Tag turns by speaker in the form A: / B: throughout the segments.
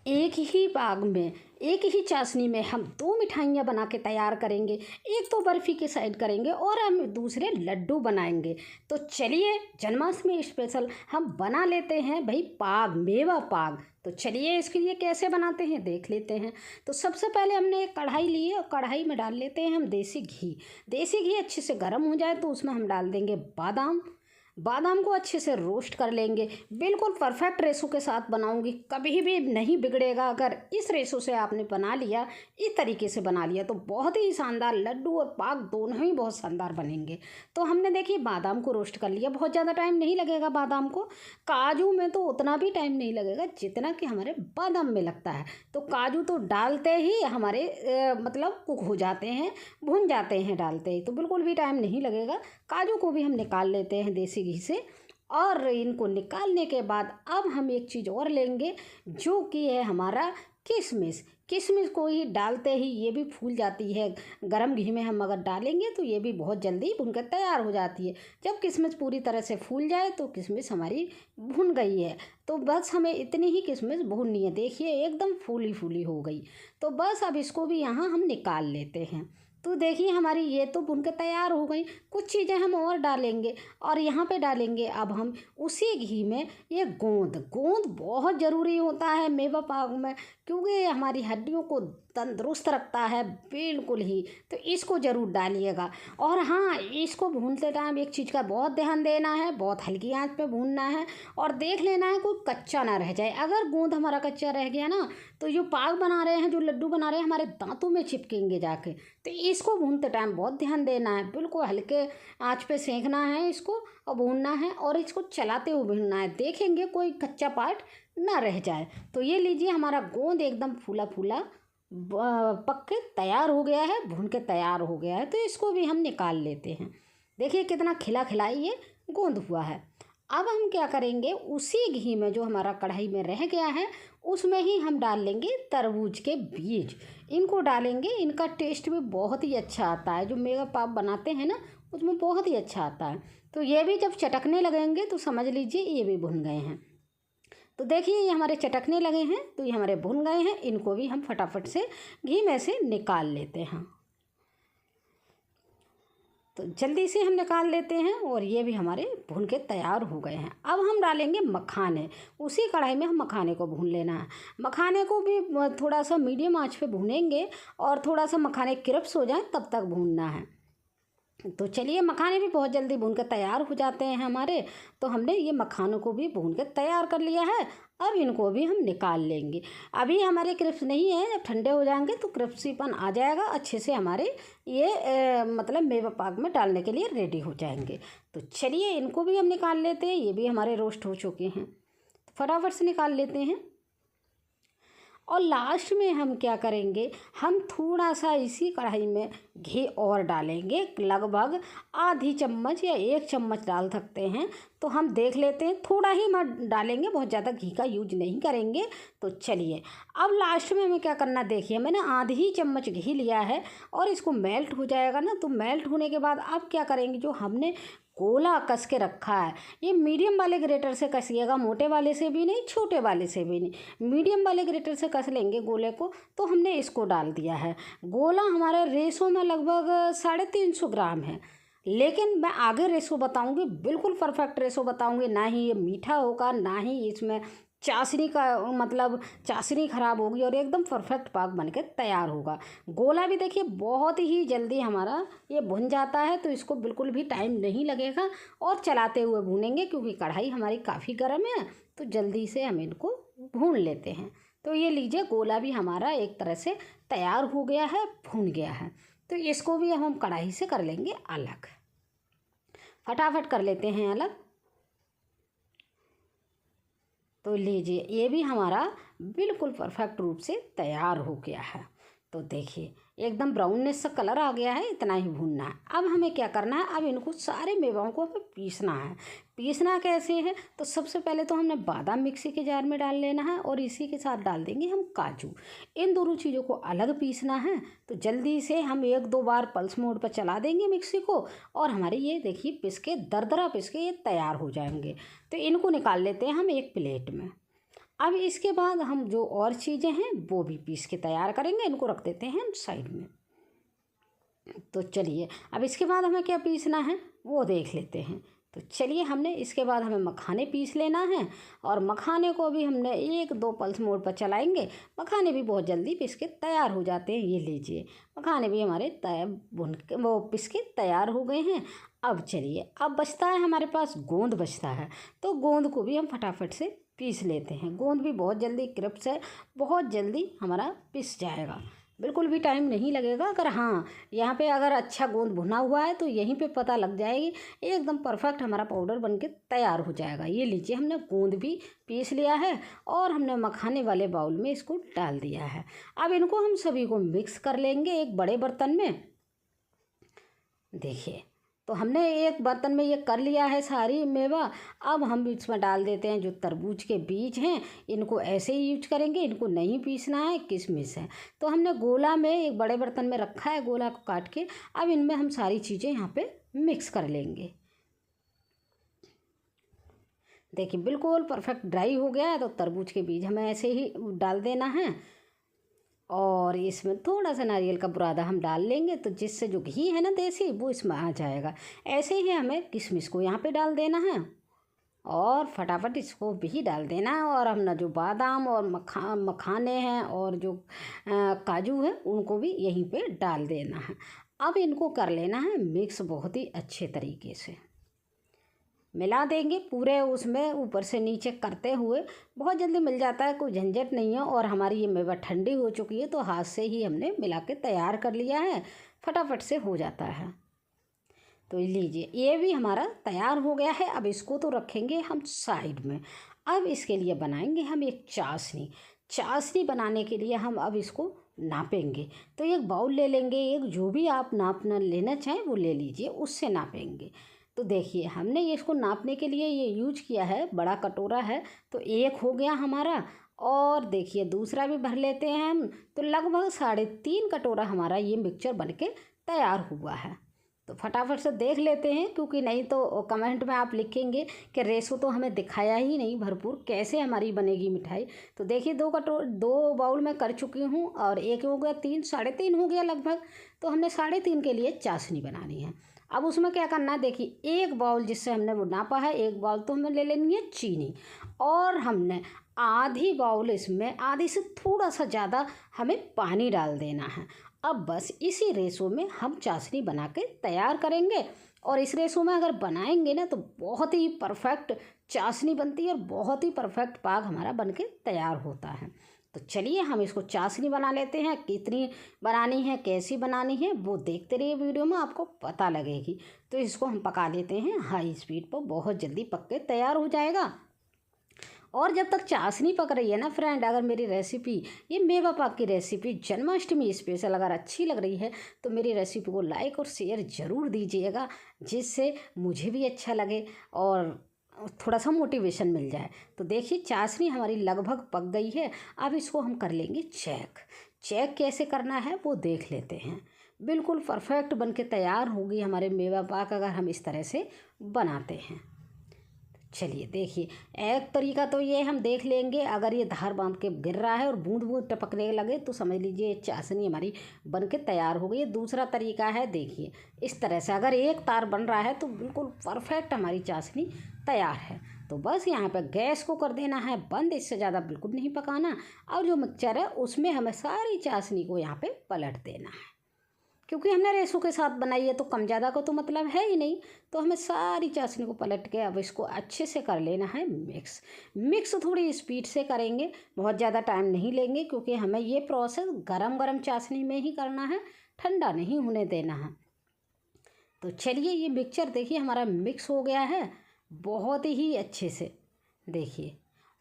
A: एक ही बाग में, एक ही चाशनी में हम 2 मिठाइयाँ बना के तैयार करेंगे। एक तो बर्फ़ी की साइड करेंगे और हम दूसरे लड्डू बनाएंगे। तो चलिए जन्माष्टमी स्पेशल हम बना लेते हैं भाई पाग, मेवा पाग। तो चलिए इसके लिए कैसे बनाते हैं देख लेते हैं। तो सबसे पहले हमने एक कढ़ाई ली है और कढ़ाई में डाल लेते हैं हम देसी घी। देसी घी अच्छे से गर्म हो जाए तो उसमें हम डाल देंगे बादाम। बादाम को अच्छे से रोस्ट कर लेंगे। बिल्कुल परफेक्ट रेशो के साथ बनाऊंगी, कभी भी नहीं बिगड़ेगा। अगर इस रेशो से आपने बना लिया, इस तरीके से बना लिया, तो बहुत ही शानदार लड्डू और पाक दोनों ही बहुत शानदार बनेंगे। तो हमने देखिए बादाम को रोस्ट कर लिया, बहुत ज़्यादा टाइम नहीं लगेगा बादाम को। काजू में तो उतना भी टाइम नहीं लगेगा जितना कि हमारे बादाम में लगता है। तो काजू तो डालते ही हमारे मतलब कुक हो जाते हैं, भुन जाते हैं डालते ही, तो बिल्कुल भी टाइम नहीं लगेगा। काजू को भी हम निकाल लेते हैं देसी घी से। और इनको निकालने के बाद अब हम एक चीज़ और लेंगे जो कि है हमारा किशमिश। किशमिश को ही डालते ही ये भी फूल जाती है। गरम घी में हम अगर डालेंगे तो ये भी बहुत जल्दी भुनकर तैयार हो जाती है। जब किशमिश पूरी तरह से फूल जाए तो किशमिश हमारी भुन गई है। तो बस हमें इतनी ही किशमिश भूननी है। देखिए एकदम फूली फूली हो गई। तो बस अब इसको भी यहाँ हम निकाल लेते हैं। तो देखिए हमारी ये तो भुन के तैयार हो गई। कुछ चीज़ें हम और डालेंगे और यहाँ पे डालेंगे अब हम उसी घी में ये गोंद। गोंद बहुत ज़रूरी होता है मेवा पाक में, क्योंकि ये हमारी हड्डियों को तंदुरुस्त रखता है बिल्कुल ही। तो इसको ज़रूर डालिएगा। और हाँ, इसको भूनते टाइम एक चीज़ का बहुत ध्यान देना है, बहुत हल्की आंच पे भूनना है और देख लेना है कोई कच्चा ना रह जाए। अगर गोंद हमारा कच्चा रह गया ना तो जो पाक बना रहे हैं, जो लड्डू बना रहे हैं, हमारे दांतों में चिपकेंगे जाके। तो इसको भूनते टाइम बहुत ध्यान देना है, बिल्कुल हल्के आंच पे सेंकना है इसको और भूनना है और इसको चलाते हुए भूनना है। देखेंगे कोई कच्चा पार्ट ना रह जाए। तो ये लीजिए हमारा गोंद एकदम फूला फूला पक के तैयार हो गया है, भून के तैयार हो गया है। तो इसको भी हम निकाल लेते हैं। देखिए कितना खिला खिलाई ये गोंद हुआ है। अब हम क्या करेंगे, उसी घी में जो हमारा कढ़ाई में रह गया है उसमें ही हम डाल लेंगे तरबूज के बीज। इनको डालेंगे, इनका टेस्ट भी बहुत ही अच्छा आता है। जो मेवा पाप बनाते हैं ना उसमें बहुत ही अच्छा आता है। तो ये भी जब चटकने लगेंगे तो समझ लीजिए ये भी भुन गए हैं। तो देखिए ये हमारे चटकने लगे हैं, तो ये हमारे भुन गए हैं। इनको भी हम फटाफट से घी में से निकाल लेते हैं। तो जल्दी से हम निकाल लेते हैं और ये भी हमारे भून के तैयार हो गए हैं। अब हम डालेंगे मखाने। उसी कढ़ाई में हम मखाने को भून लेना है। मखाने को भी थोड़ा सा मीडियम आंच पे भूनेंगे और थोड़ा सा मखाने क्रिस्प हो जाए तब तक भूनना है। तो चलिए मखाने भी बहुत जल्दी भून कर तैयार हो जाते हैं हमारे। तो हमने ये मखानों को भी भून कर तैयार कर लिया है। अब इनको भी हम निकाल लेंगे। अभी हमारे क्रिस्प नहीं है, जब ठंडे हो जाएंगे तो क्रिस्पीपन आ जाएगा अच्छे से, हमारे ये मतलब मेवा पाक में डालने के लिए रेडी हो जाएंगे। तो चलिए इनको भी हम निकाल लेते हैं। ये भी हमारे रोस्ट हो चुके हैं, तो फटाफट से निकाल लेते हैं। और लास्ट में हम क्या करेंगे, हम थोड़ा सा इसी कढ़ाई में घी और डालेंगे, लगभग आधी चम्मच या 1 चम्मच डाल सकते हैं। तो हम देख लेते हैं, थोड़ा ही मत डालेंगे, बहुत ज़्यादा घी का यूज नहीं करेंगे। तो चलिए अब लास्ट में हमें क्या करना, देखिए मैंने आधी चम्मच घी लिया है और इसको मेल्ट हो जाएगा ना। तो मेल्ट होने के बाद अब क्या करेंगे, जो हमने गोला कस के रखा है, ये मीडियम वाले ग्रेटर से कसिएगा, मोटे वाले से भी नहीं, छोटे वाले से भी नहीं, मीडियम वाले ग्रेटर से कस लेंगे गोले को। तो हमने इसको डाल दिया है। गोला हमारे रेशो में लगभग 350 ग्राम है, लेकिन मैं आगे रेशो बताऊंगी, बिल्कुल परफेक्ट रेशो बताऊंगी। ना ही ये मीठा होगा, ना ही इसमें चाशनी का मतलब चाशनी ख़राब होगी, और एकदम परफेक्ट पाक बनके तैयार होगा। गोला भी देखिए बहुत ही जल्दी हमारा ये भुन जाता है। तो इसको बिल्कुल भी टाइम नहीं लगेगा और चलाते हुए भूनेंगे, क्योंकि कढ़ाई हमारी काफ़ी गर्म है। तो जल्दी से हम इनको भून लेते हैं। तो ये लीजिए गोला भी हमारा एक तरह से तैयार हो गया है, भून गया है। तो इसको भी हम कढ़ाई से कर लेंगे अलग, फटाफट कर लेते हैं अलग। तो लीजिए ये भी हमारा बिल्कुल परफेक्ट रूप से तैयार हो गया है। तो देखिए एकदम ब्राउननेस सा कलर आ गया है, इतना ही भूनना है। अब हमें क्या करना है, अब इनको सारे मेवाओं को हमें पीसना है। पीसना कैसे है, तो सबसे पहले तो हमने बादाम मिक्सी के जार में डाल लेना है और इसी के साथ डाल देंगे हम काजू। इन दोनों चीज़ों को अलग पीसना है। तो जल्दी से हम 1-2 बार पल्स मोड पर चला देंगे मिक्सी को और हमारे ये देखिए पिस के दरदरा पिस के ये तैयार हो जाएंगे। तो इनको निकाल लेते हैं हम एक प्लेट में। अब इसके बाद हम जो और चीज़ें हैं वो भी पीस के तैयार करेंगे, इनको रख देते हैं हम साइड में। तो चलिए अब इसके बाद हमें क्या पीसना है वो देख लेते हैं। तो चलिए हमने इसके बाद हमें मखाने पीस लेना है, और मखाने को भी हमने 1-2 पल्स मोड पर चलाएंगे। मखाने भी बहुत जल्दी पिस के तैयार हो जाते हैं। ये लीजिए मखाने भी हमारे वो पिस के तैयार हो गए हैं। अब चलिए अब बचता है हमारे पास गोंद बचता है, तो गोंद को भी हम फटाफट से पीस लेते हैं। गोंद भी बहुत जल्दी क्रिप्स है, बहुत जल्दी हमारा पिस जाएगा, बिल्कुल भी टाइम नहीं लगेगा। अगर हाँ यहाँ पे अगर अच्छा गोंद भुना हुआ है तो यहीं पे पता लग जाएगी, एकदम परफेक्ट हमारा पाउडर बनके तैयार हो जाएगा। ये लीजिए हमने गोंद भी पीस लिया है और हमने मखाने वाले बाउल में इसको डाल दिया है। अब इनको हम सभी को मिक्स कर लेंगे एक बड़े बर्तन में। देखिए तो हमने एक बर्तन में ये कर लिया है सारी मेवा। अब हम इसमें डाल देते हैं जो तरबूज के बीज हैं, इनको ऐसे ही यूज करेंगे, इनको नहीं पीसना है, किशमिश है। तो हमने गोला में एक बड़े बर्तन में रखा है, गोला को काट के। अब इनमें हम सारी चीज़ें यहाँ पे मिक्स कर लेंगे। देखिए बिल्कुल परफेक्ट ड्राई हो गया है, तो तरबूज के बीज हमें ऐसे ही डाल देना है, और इसमें थोड़ा सा नारियल का बुरादा हम डाल लेंगे, तो जिससे जो घी है ना देसी वो इसमें आ जाएगा। ऐसे ही हमें किशमिश को यहाँ पे डाल देना है, और फटाफट इसको भी डाल देना है। और हम ना जो बादाम और मखाने हैं और जो काजू है उनको भी यहीं पे डाल देना है। अब इनको कर लेना है मिक्स बहुत ही अच्छे तरीके से मिला देंगे पूरे उसमें, ऊपर से नीचे करते हुए। बहुत जल्दी मिल जाता है, कोई झंझट नहीं है। और हमारी ये मेवा ठंडी हो चुकी है, तो हाथ से ही हमने मिला के तैयार कर लिया है, फटाफट से हो जाता है। तो लीजिए ये भी हमारा तैयार हो गया है। अब इसको तो रखेंगे हम साइड में। अब इसके लिए बनाएंगे हम एक चाशनी। चाशनी बनाने के लिए हम अब इसको नापेंगे। तो एक बाउल ले लेंगे, एक जो भी आप नापना लेना चाहें वो ले लीजिए, उससे नापेंगे। तो देखिए हमने ये इसको नापने के लिए ये यूज किया है, बड़ा कटोरा है, तो एक हो गया हमारा। और देखिए दूसरा भी भर लेते हैं हम, तो लगभग 3.5 कटोरा हमारा ये मिक्सचर बनके तैयार हुआ है। तो फटाफट से देख लेते हैं, क्योंकि नहीं तो कमेंट में आप लिखेंगे कि रेसो तो हमें दिखाया ही नहीं भरपूर, कैसे हमारी बनेगी मिठाई। तो देखिए 2 बाउल में कर चुकी हूँ, और एक हो गया 3, 3.5 हो गया लगभग। तो हमने 3.5 के लिए चाशनी बनानी है। अब उसमें क्या करना है, देखिए एक बाउल जिससे हमने वो नापा है, एक बाउल तो हमें ले लेनी है चीनी, और हमने आधी बाउल इसमें, आधी से थोड़ा सा ज़्यादा हमें पानी डाल देना है। अब बस इसी रेशो में हम चाशनी बना के तैयार करेंगे। और इस रेशो में अगर बनाएंगे ना तो बहुत ही परफेक्ट चाशनी बनती है, और बहुत ही परफेक्ट पाग हमारा बनके तैयार होता है। तो चलिए हम इसको चाशनी बना लेते हैं। कितनी बनानी है, कैसी बनानी है, वो देखते रहिए वीडियो में, आपको पता लगेगी। तो इसको हम पका लेते हैं हाई स्पीड पर, बहुत जल्दी पक के तैयार हो जाएगा। और जब तक चाशनी पक रही है ना फ्रेंड, अगर मेरी रेसिपी, ये मेवा पाक की रेसिपी जन्माष्टमी स्पेशल अगर अच्छी लग रही है, तो मेरी रेसिपी को लाइक और शेयर ज़रूर दीजिएगा, जिससे मुझे भी अच्छा लगे और थोड़ा सा मोटिवेशन मिल जाए। तो देखिए चाशनी हमारी लगभग पक गई है। अब इसको हम कर लेंगे चेक। चेक कैसे करना है वो देख लेते हैं। बिल्कुल परफेक्ट बन के तैयार होगी हमारे मेवा पाक अगर हम इस तरह से बनाते हैं। चलिए देखिए, एक तरीका तो ये हम देख लेंगे, अगर ये धार बांध के गिर रहा है और बूंद बूंद टपकने लगे तो समझ लीजिए चाशनी हमारी बन के तैयार हो गई है। दूसरा तरीका है, देखिए इस तरह से अगर एक तार बन रहा है तो बिल्कुल परफेक्ट हमारी चाशनी तैयार है। तो बस यहाँ पे गैस को कर देना है बंद, इससे ज़्यादा बिल्कुल नहीं पकाना। और जो मिक्सचर है उसमें हमें सारी चाशनी को यहाँ पे पलट देना है, क्योंकि हमने रेसों के साथ बनाई है तो कम ज़्यादा का तो मतलब है ही नहीं। तो हमें सारी चाशनी को पलट के अब इसको अच्छे से कर लेना है मिक्स। मिक्स थोड़ी स्पीड से करेंगे, बहुत ज़्यादा टाइम नहीं लेंगे, क्योंकि हमें ये प्रोसेस गरम गरम चाशनी में ही करना है, ठंडा नहीं होने देना है। तो चलिए ये मिक्सचर देखिए हमारा मिक्स हो गया है बहुत ही अच्छे से, देखिए।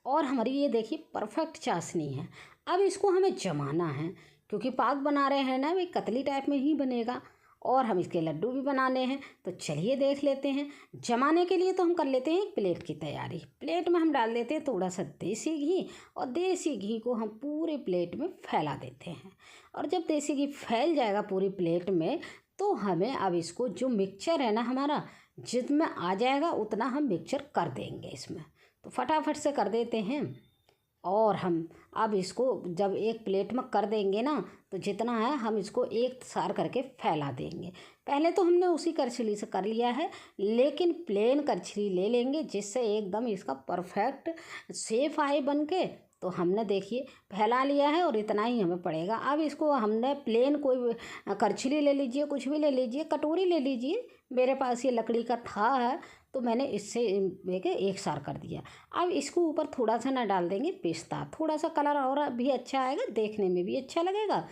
A: और हमारी ये देखिए परफेक्ट चाशनी है। अब इसको हमें जमाना है, क्योंकि पाक बना रहे हैं ना, वे कतली टाइप में ही बनेगा, और हम इसके लड्डू भी बनाने हैं। तो चलिए देख लेते हैं। जमाने के लिए तो हम कर लेते हैं एक प्लेट की तैयारी। प्लेट में हम डाल देते हैं थोड़ा सा देसी घी, और देसी घी को हम पूरे प्लेट में फैला देते हैं। और जब देसी घी फैल जाएगा पूरी प्लेट में, तो हमें अब इसको जो मिक्सचर है ना हमारा, जितना आ जाएगा उतना हम मिक्सचर कर देंगे इसमें। तो फटाफट से कर देते हैं। और हम अब इसको जब एक प्लेट में कर देंगे ना, तो जितना है हम इसको एक सार करके फैला देंगे। पहले तो हमने उसी करछली से कर लिया है, लेकिन प्लेन करछली ले लेंगे जिससे एकदम इसका परफेक्ट शेप आए बन के। तो हमने देखिए फैला लिया है और इतना ही हमें पड़ेगा। अब इसको हमने प्लेन कोई करछली ले लीजिए, कुछ भी ले लीजिए, कटोरी ले लीजिए। मेरे पास ये लकड़ी का था है, तो मैंने इससे लेके एक सार कर दिया। अब इसको ऊपर थोड़ा सा ना डाल देंगे पिस्ता, थोड़ा सा कलर और भी अच्छा आएगा, देखने में भी अच्छा लगेगा।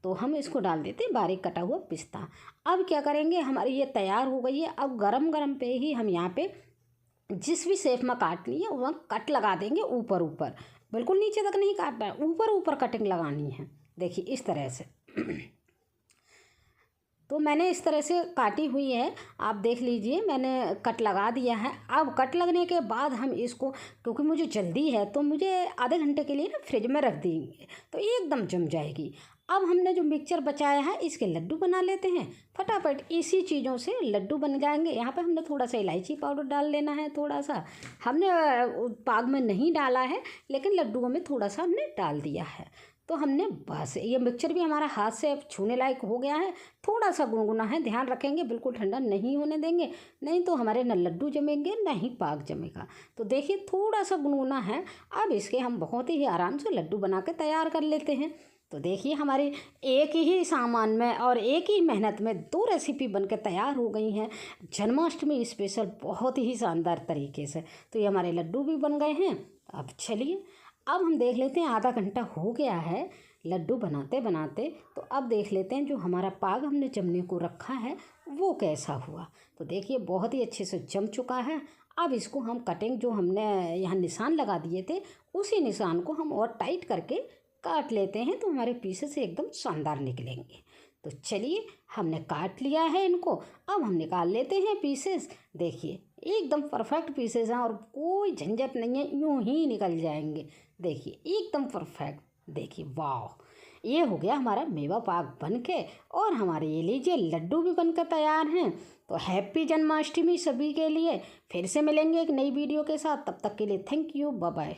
A: तो हम इसको डाल देते हैं बारीक कटा हुआ पिस्ता। अब क्या करेंगे, हमारी ये तैयार हो गई है। अब गरम गरम पे ही हम यहाँ पे जिस भी शेप में काटनी है वहाँ कट लगा देंगे ऊपर ऊपर, बिल्कुल नीचे तक नहीं काटना है, ऊपर ऊपर कटिंग लगानी है। देखिए इस तरह से तो मैंने इस तरह से काटी हुई है, आप देख लीजिए मैंने कट लगा दिया है। अब कट लगने के बाद हम इसको, क्योंकि मुझे जल्दी है तो मुझे आधे घंटे के लिए ना फ्रिज में रख देंगे तो एकदम जम जाएगी। अब हमने जो मिक्सचर बचाया है इसके लड्डू बना लेते हैं फटाफट, इसी चीज़ों से लड्डू बन जाएंगे। यहाँ पे हमने थोड़ा सा इलायची पाउडर डाल लेना है, थोड़ा सा हमने पाग में नहीं डाला है, लेकिन लड्डुओं में थोड़ा सा हमने डाल दिया है। तो हमने बस ये मिक्सचर भी हमारा हाथ से अब छूने लायक हो गया है। थोड़ा सा गुनगुना है, ध्यान रखेंगे बिल्कुल ठंडा नहीं होने देंगे, नहीं तो हमारे न लड्डू जमेंगे न ही पाक जमेगा। तो देखिए थोड़ा सा गुनगुना है। अब इसके हम बहुत ही आराम से लड्डू बना के तैयार कर लेते हैं। तो देखिए हमारी एक ही सामान में और एक ही मेहनत में 2 रेसिपी बन के तैयार हो गई हैं जन्माष्टमी स्पेशल, बहुत ही शानदार तरीके से। तो ये हमारे लड्डू भी बन गए हैं। अब चलिए अब हम देख लेते हैं, आधा घंटा हो गया है लड्डू बनाते बनाते। तो अब देख लेते हैं जो हमारा पाग हमने जमने को रखा है वो कैसा हुआ। तो देखिए बहुत ही अच्छे से जम चुका है। अब इसको हम कटिंग जो हमने यहाँ निशान लगा दिए थे उसी निशान को हम और टाइट करके काट लेते हैं, तो हमारे पीसेस एकदम शानदार निकलेंगे। तो चलिए हमने काट लिया है इनको, अब हम निकाल लेते हैं पीसेस। देखिए एकदम परफेक्ट पीसेस हैं और कोई झंझट नहीं है, यूं ही निकल जाएंगे। देखिए एकदम परफेक्ट। देखिए वाह, ये हो गया हमारा मेवा पाक बन के, और हमारे ये लीजिए लड्डू भी बनकर तैयार हैं। तो हैप्पी जन्माष्टमी सभी के लिए। फिर से मिलेंगे एक नई वीडियो के साथ, तब तक के लिए थैंक यू, बाय बाय।